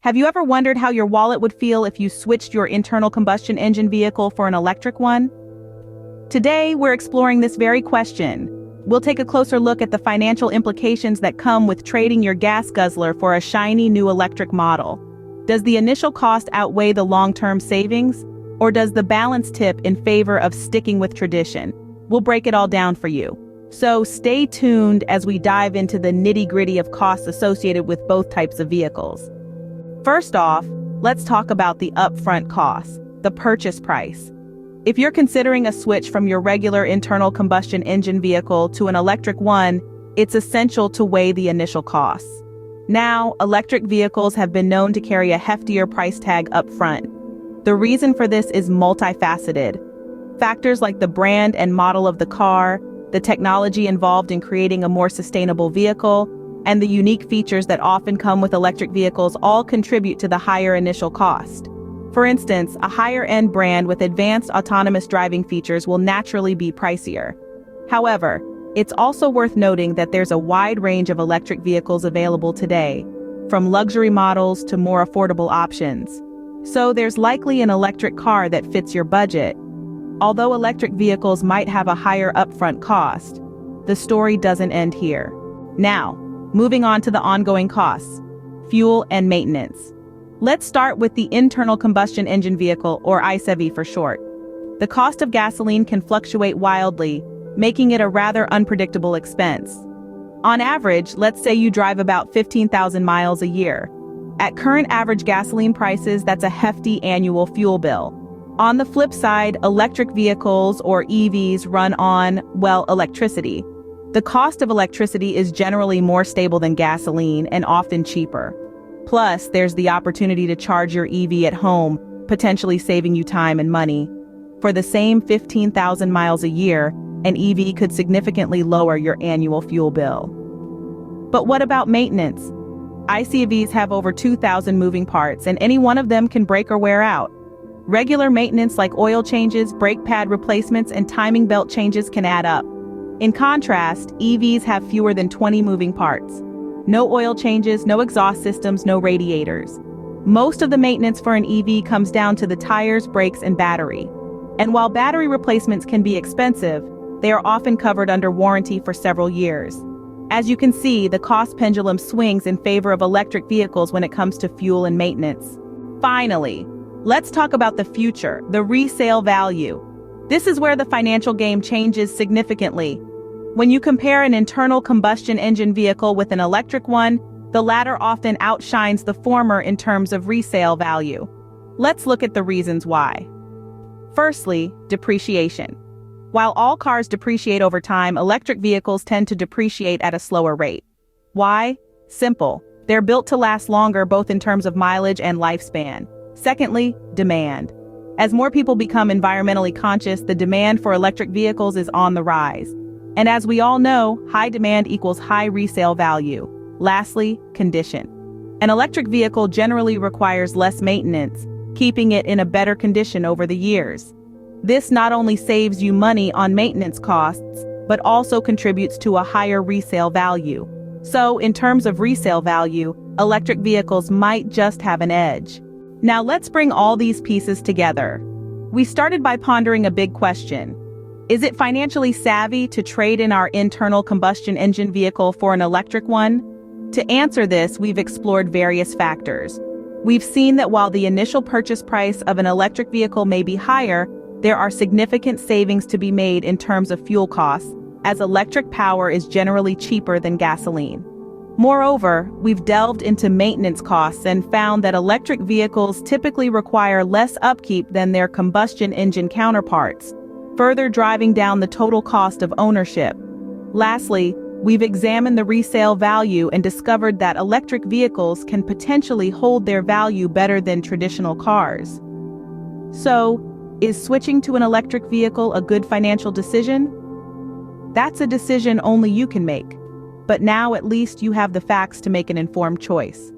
Have you ever wondered how your wallet would feel if you switched your internal combustion engine vehicle for an electric one? Today, we're exploring this very question. We'll take a closer look at the financial implications that come with trading your gas guzzler for a shiny new electric model. Does the initial cost outweigh the long-term savings? Or does the balance tip in favor of sticking with tradition? We'll break it all down for you. So stay tuned as we dive into the nitty-gritty of costs associated with both types of vehicles. First off, let's talk about the upfront costs, the purchase price. If you're considering a switch from your regular internal combustion engine vehicle to an electric one, it's essential to weigh the initial costs. Now, electric vehicles have been known to carry a heftier price tag up front. The reason for this is multifaceted. Factors like the brand and model of the car, the technology involved in creating a more sustainable vehicle, and the unique features that often come with electric vehicles all contribute to the higher initial cost. For instance, a higher-end brand with advanced autonomous driving features will naturally be pricier. However, it's also worth noting that there's a wide range of electric vehicles available today, from luxury models to more affordable options. So there's likely an electric car that fits your budget. Although electric vehicles might have a higher upfront cost, the story doesn't end here. Now, moving on to the ongoing costs, fuel and maintenance. Let's start with the internal combustion engine vehicle, or ICE for short. The cost of gasoline can fluctuate wildly, making it a rather unpredictable expense. On average, let's say you drive about 15,000 miles a year. At current average gasoline prices, that's a hefty annual fuel bill. On the flip side, electric vehicles, or EVs, run on, well, electricity. The cost of electricity is generally more stable than gasoline and often cheaper. Plus, there's the opportunity to charge your EV at home, potentially saving you time and money. For the same 15,000 miles a year, an EV could significantly lower your annual fuel bill. But what about maintenance? ICVs have over 2,000 moving parts, and any one of them can break or wear out. Regular maintenance like oil changes, brake pad replacements, and timing belt changes can add up. In contrast, EVs have fewer than 20 moving parts. No oil changes, no exhaust systems, no radiators. Most of the maintenance for an EV comes down to the tires, brakes, and battery. And while battery replacements can be expensive, they are often covered under warranty for several years. As you can see, the cost pendulum swings in favor of electric vehicles when it comes to fuel and maintenance. Finally, let's talk about the future, the resale value. This is where the financial game changes significantly. When you compare an internal combustion engine vehicle with an electric one, the latter often outshines the former in terms of resale value. Let's look at the reasons why. Firstly, depreciation. While all cars depreciate over time, electric vehicles tend to depreciate at a slower rate. Why? Simple. They're built to last longer both in terms of mileage and lifespan. Secondly, demand. As more people become environmentally conscious, the demand for electric vehicles is on the rise. And as we all know, high demand equals high resale value. Lastly, condition. An electric vehicle generally requires less maintenance, keeping it in a better condition over the years. This not only saves you money on maintenance costs, but also contributes to a higher resale value. So, in terms of resale value, electric vehicles might just have an edge. Now let's bring all these pieces together. We started by pondering a big question. Is it financially savvy to trade in our internal combustion engine vehicle for an electric one? To answer this, we've explored various factors. We've seen that while the initial purchase price of an electric vehicle may be higher, there are significant savings to be made in terms of fuel costs, as electric power is generally cheaper than gasoline. Moreover, we've delved into maintenance costs and found that electric vehicles typically require less upkeep than their combustion engine counterparts, further driving down the total cost of ownership. Lastly, we've examined the resale value and discovered that electric vehicles can potentially hold their value better than traditional cars. So, is switching to an electric vehicle a good financial decision? That's a decision only you can make. But now at least you have the facts to make an informed choice.